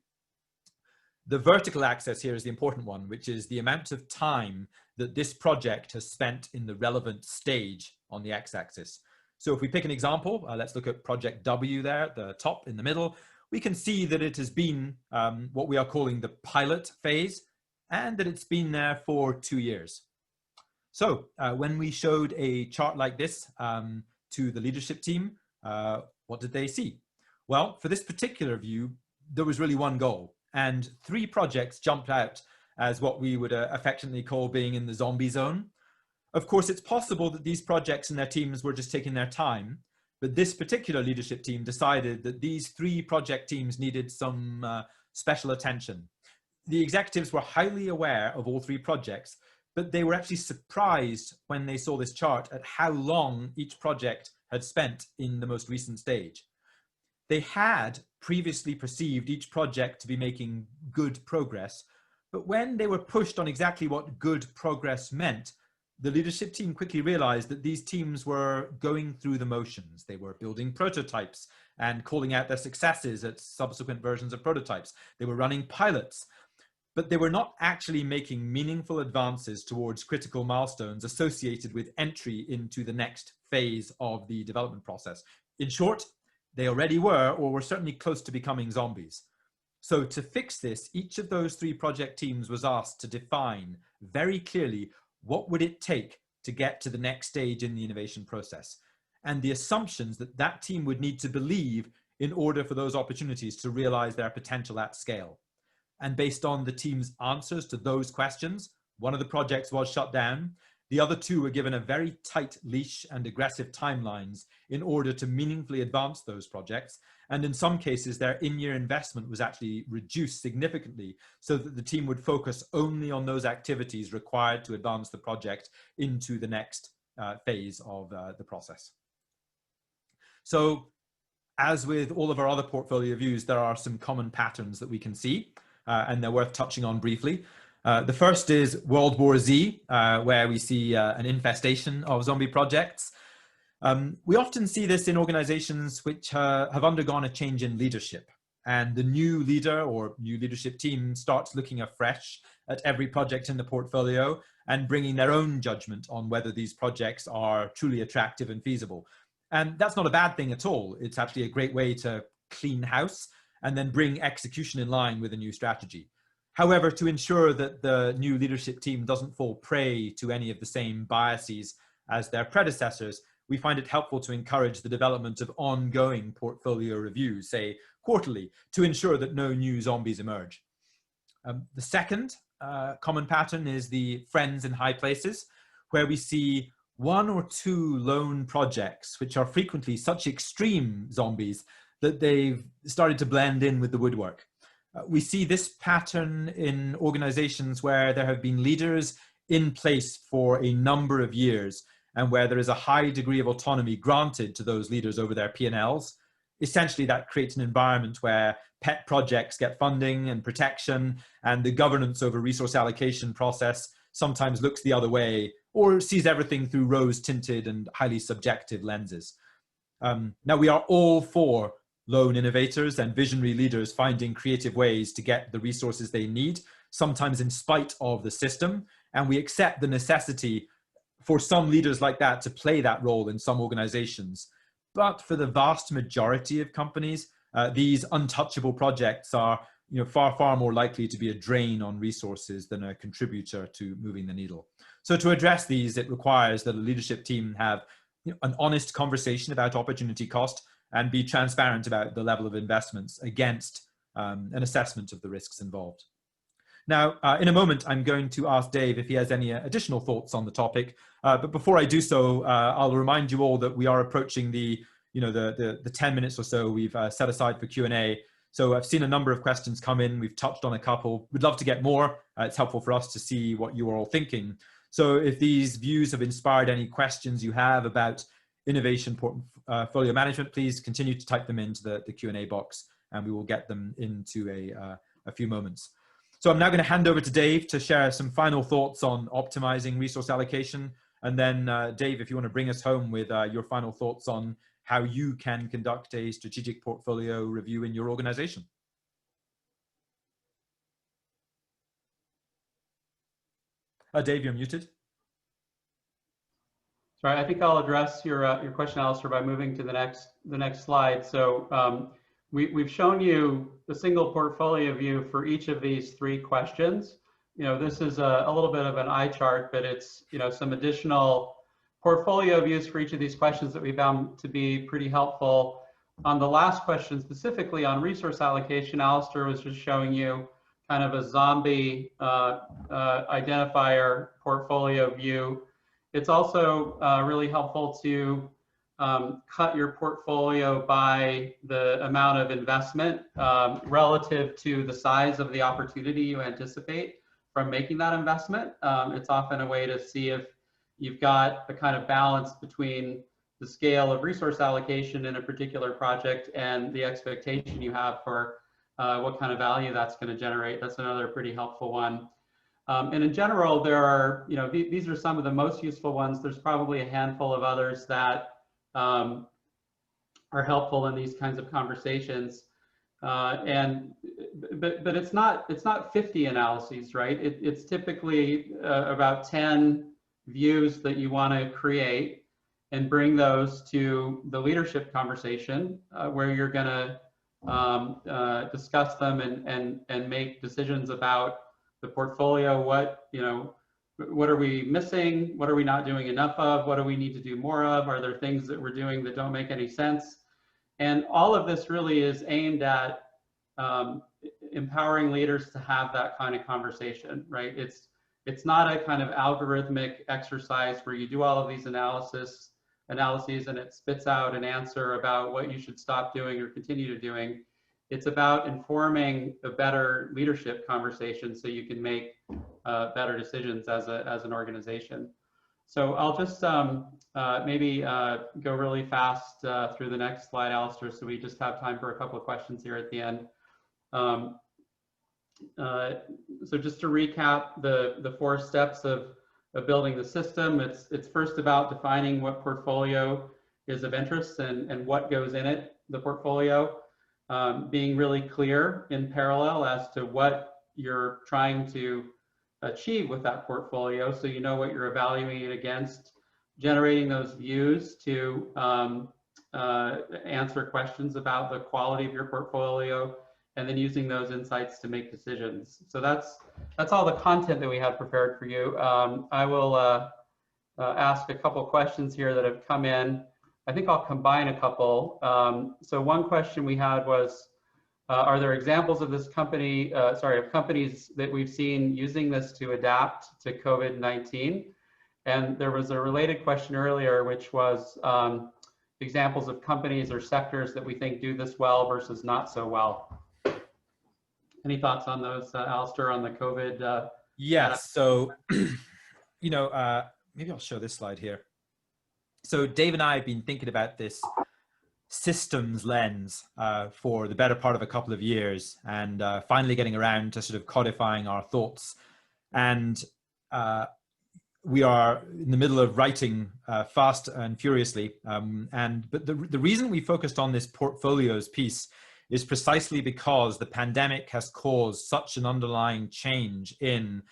The vertical axis here is the important one, which is the amount of time that this project has spent in the relevant stage on the x-axis. So if we pick an example, let's look at project W there at the top in the middle. We can see that it has been what we are calling the pilot phase, and that it's been there for 2 years. So when we showed a chart like this to the leadership team, what did they see? Well, for this particular view, there was really one goal, and 3 projects jumped out as what we would affectionately call being in the zombie zone. Of course, it's possible that these projects and their teams were just taking their time, but this particular leadership team decided that these 3 project teams needed some special attention. The executives were highly aware of all 3 projects, but they were actually surprised when they saw this chart at how long each project had spent in the most recent stage. They had previously perceived each project to be making good progress, but when they were pushed on exactly what good progress meant, the leadership team quickly realized that these teams were going through the motions. They were building prototypes and calling out their successes at subsequent versions of prototypes. They were running pilots, but they were not actually making meaningful advances towards critical milestones associated with entry into the next phase of the development process. In short, they already were, or were certainly close to becoming zombies. So to fix this, each of those 3 project teams was asked to define very clearly what would it take to get to the next stage in the innovation process. and the assumptions that that team would need to believe in order for those opportunities to realize their potential at scale. And based on the team's answers to those questions, one of the projects was shut down. The other two were given a very tight leash and aggressive timelines in order to meaningfully advance those projects. And in some cases, their in-year investment was actually reduced significantly so that the team would focus only on those activities required to advance the project into the next phase of the process. So as with all of our other portfolio views, there are some common patterns that we can see, and they're worth touching on briefly. The first is World War Z, where we see an infestation of zombie projects. We often see this in organizations which have undergone a change in leadership, and the new leader or new leadership team starts looking afresh at every project in the portfolio and bringing their own judgment on whether these projects are truly attractive and feasible. And that's not a bad thing at all. It's actually a great way to clean house and then bring execution in line with a new strategy. However, to ensure that the new leadership team doesn't fall prey to any of the same biases as their predecessors, we find it helpful to encourage the development of ongoing portfolio reviews, say quarterly, to ensure that no new zombies emerge. The second common pattern is the friends in high places, where we see one or two lone projects, which are frequently such extreme zombies that they've started to blend in with the woodwork. We see this pattern in organizations where there have been leaders in place for a number of years and where there is a high degree of autonomy granted to those leaders over their P&Ls. Essentially, that creates an environment where pet projects get funding and protection, and the governance over resource allocation process sometimes looks the other way or sees everything through rose-tinted and highly subjective lenses. Now, we are all for lone innovators and visionary leaders finding creative ways to get the resources they need, sometimes in spite of the system, and we accept the necessity for some leaders like that to play that role in some organizations. But for the vast majority of companies, these untouchable projects are far more likely to be a drain on resources than a contributor to moving the needle. So to address these, it requires that a leadership team have an honest conversation about opportunity cost and be transparent about the level of investments against an assessment of the risks involved. Now, in a moment, I'm going to ask Dave if he has any additional thoughts on the topic. But before I do so, I'll remind you all that we are approaching the 10 minutes or so we've set aside for Q&A. So I've seen a number of questions come in. We've touched on a couple. We'd love to get more. It's helpful for us to see what you are all thinking. So if these views have inspired any questions you have about innovation portfolio management, please continue to type them into the Q&A box, and we will get them into a few moments. So I'm now going to hand over to Dave to share some final thoughts on optimizing resource allocation. And then Dave, if you want to bring us home with your final thoughts on how you can conduct a strategic portfolio review in your organization. Dave, you're muted. Sorry, I think I'll address your question, Alasdair, by moving to the next slide. So we've shown you the single portfolio view for each of these three questions. This is a little bit of an eye chart, but it's some additional portfolio views for each of these questions that we found to be pretty helpful. On the last question, specifically on resource allocation, Alasdair was just showing you kind of a zombie identifier portfolio view. It's also really helpful to cut your portfolio by the amount of investment relative to the size of the opportunity you anticipate from making that investment. It's often a way to see if you've got the kind of balance between the scale of resource allocation in a particular project and the expectation you have for what kind of value that's going to generate. That's another pretty helpful one. And in general, there are, these are some of the most useful ones. There's probably a handful of others that are helpful in these kinds of conversations. But it's not 50 analyses, right? It's typically about 10 views that you want to create and bring those to the leadership conversation where you're going to discuss them and make decisions about the portfolio, what are we missing? What are we not doing enough of? What do we need to do more of? Are there things that we're doing that don't make any sense? And all of this really is aimed at empowering leaders to have that kind of conversation, right? It's not a kind of algorithmic exercise where you do all of these analyses and it spits out an answer about what you should stop doing or continue to doing. It's about informing a better leadership conversation so you can make better decisions as an organization. So I'll just maybe go really fast through the next slide, Alasdair, so we just have time for a couple of questions here at the end. So just to recap the 4 steps of building the system, it's first about defining what portfolio is of interest and what goes in it, the portfolio, being really clear in parallel as to what you're trying to achieve with that portfolio, so you know what you're evaluating it against, generating those views to answer questions about the quality of your portfolio, and then using those insights to make decisions. So that's all the content that we had prepared for you. I will ask a couple questions here that have come in. I think I'll combine a couple. So one question we had was, are there examples of this company, of companies that we've seen using this to adapt to COVID-19? And there was a related question earlier, which was examples of companies or sectors that we think do this well versus not so well. Any thoughts on those, Alasdair, on the COVID? Yes. So, you know, maybe I'll show this slide here. So Dave and I have been thinking about this systems lens for the better part of a couple of years, and finally getting around to sort of codifying our thoughts. And we are in the middle of writing fast and furiously. But the reason we focused on this portfolios piece is precisely because the pandemic has caused such an underlying change in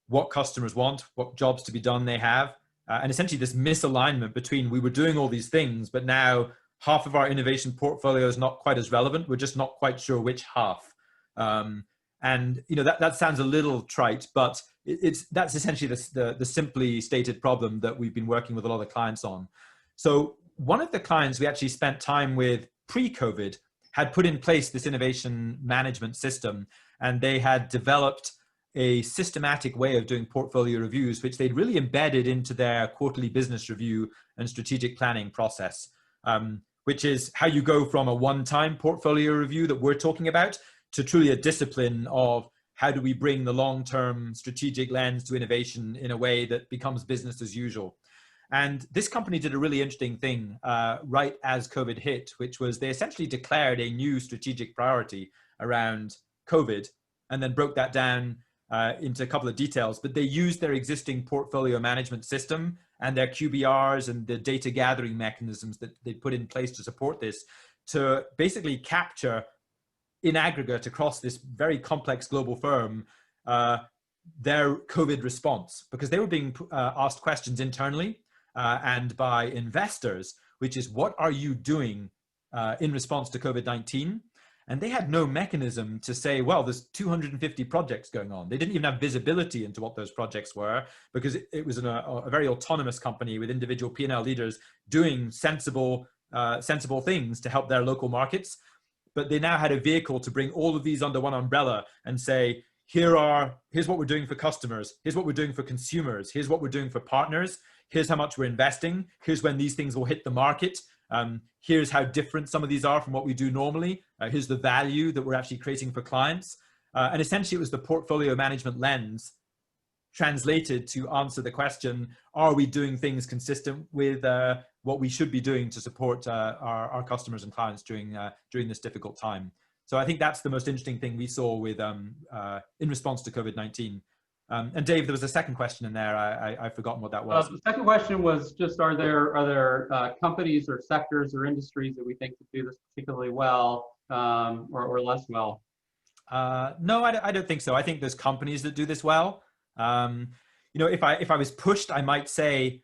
what customers want, what jobs to be done they have, and essentially this misalignment between we were doing all these things, but now half of our innovation portfolio is not quite as relevant. We're just not quite sure which half. And you know, that sounds a little trite, but that's essentially the simply stated problem that we've been working with a lot of clients on. So one of the clients we actually spent time with pre-COVID had put in place this innovation management system, and they had developed a systematic way of doing portfolio reviews, which they'd really embedded into their quarterly business review and strategic planning process, which is how you go from a one-time portfolio review that we're talking about to truly a discipline of how do we bring the long-term strategic lens to innovation in a way that becomes business as usual. And this company did a really interesting thing right as COVID hit, which was they essentially declared a new strategic priority around COVID and then broke that down into a couple of details. But they used their existing portfolio management system and their QBRs and the data gathering mechanisms that they put in place to support this to basically capture in aggregate across this very complex global firm their COVID response, because they were being asked questions internally and by investors, which is what are you doing in response to COVID-19? And they had no mechanism to say, well, there's 250 projects going on. They didn't even have visibility into what those projects were, because it was a very autonomous company with individual P&L leaders doing sensible things to help their local markets. But they now had a vehicle to bring all of these under one umbrella and say, here's what we're doing for customers. Here's what we're doing for consumers. Here's what we're doing for partners. Here's how much we're investing. Here's when these things will hit the market. Here's how different some of these are from what we do normally. Here's the value that we're actually creating for clients. And essentially it was the portfolio management lens translated to answer the question, are we doing things consistent with what we should be doing to support our customers and clients during this difficult time? So I think that's the most interesting thing we saw with in response to COVID-19. And Dave, there was a second question in there. I've forgotten what that was. The second question was just, are there companies or sectors or industries that we think that do this particularly well or less well? No, I don't think so. I think there's companies that do this well. You know, if I was pushed, I might say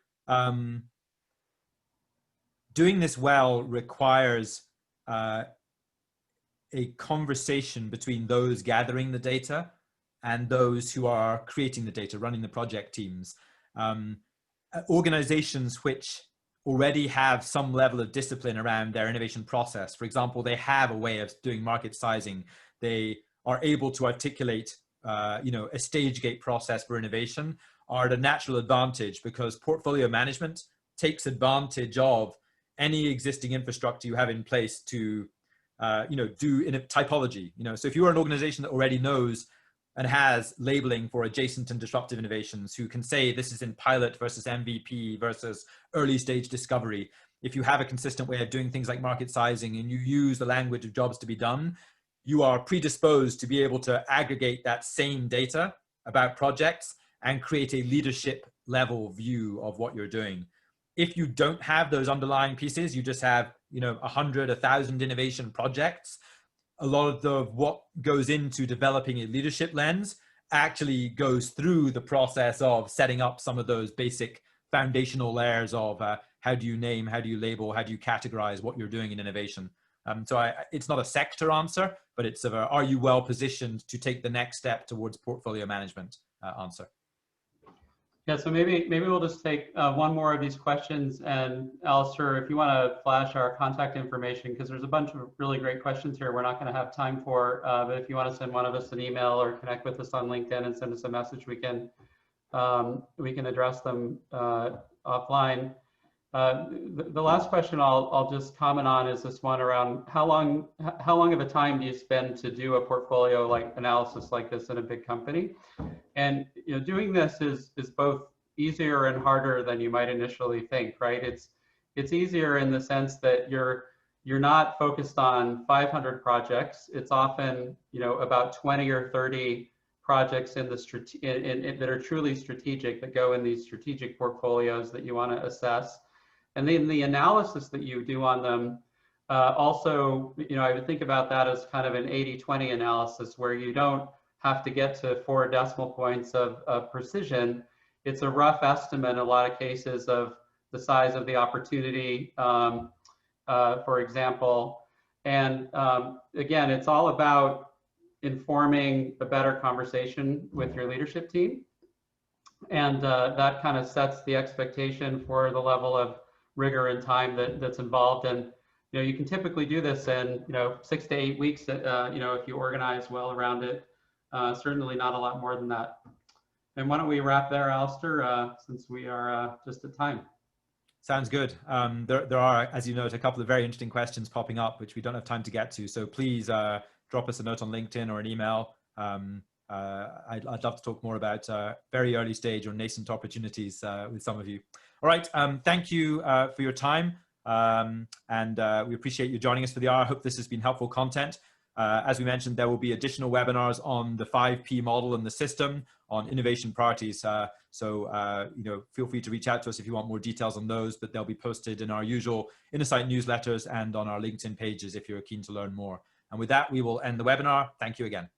doing this well requires a conversation between those gathering the data and those who are creating the data, running the project teams. Organizations which already have some level of discipline around their innovation process. For example, they have a way of doing market sizing. They are able to articulate, a stage gate process for innovation, are at a natural advantage because portfolio management takes advantage of any existing infrastructure you have in place to, do in a typology. So if you are an organization that already knows and has labeling for adjacent and disruptive innovations, who can say this is in pilot versus MVP versus early stage discovery. If you have a consistent way of doing things like market sizing and you use the language of jobs to be done, you are predisposed to be able to aggregate that same data about projects and create a leadership level view of what you're doing. If you don't have those underlying pieces, you just have, 100, 1,000 innovation projects, a lot of what goes into developing a leadership lens actually goes through the process of setting up some of those basic foundational layers of how do you name, how do you label, how do you categorize what you're doing in innovation. So it's not a sector answer, but it's are you well positioned to take the next step towards portfolio management answer. Yeah, so maybe we'll just take one more of these questions, and Alasdair, if you want to flash our contact information, because there's a bunch of really great questions here we're not going to have time for, but if you want to send one of us an email or connect with us on LinkedIn and send us a message, we can address them offline. The last question I'll just comment on is this one around how long of a time do you spend to do a portfolio analysis like this in a big company? And doing this is both easier and harder than you might initially think, right? It's easier in the sense that you're not focused on 500 projects. It's often about 20 or 30 projects in the that are truly strategic, that go in these strategic portfolios that you want to assess. And then the analysis that you do on them, also, I would think about that as kind of an 80-20 analysis where you don't have to get to 4 decimal points of precision. It's a rough estimate in a lot of cases of the size of the opportunity, for example. And again, it's all about informing a better conversation with your leadership team. And that kind of sets the expectation for the level of rigor and time that's involved. And you can typically do this in 6 to 8 weeks, if you organize well around it. Certainly not a lot more than that. And why don't we wrap there, Alasdair, since we are just at time. Sounds good. There are, as you note, a couple of very interesting questions popping up, which we don't have time to get to. So please drop us a note on LinkedIn or an email. I'd love to talk more about very early stage or nascent opportunities with some of you. All right. Thank you for your time. And we appreciate you joining us for the hour. I hope this has been helpful content. As we mentioned, there will be additional webinars on the 5P model and the system, on innovation priorities. So feel free to reach out to us if you want more details on those, but they'll be posted in our usual Innosight newsletters and on our LinkedIn pages if you're keen to learn more. And with that, we will end the webinar. Thank you again.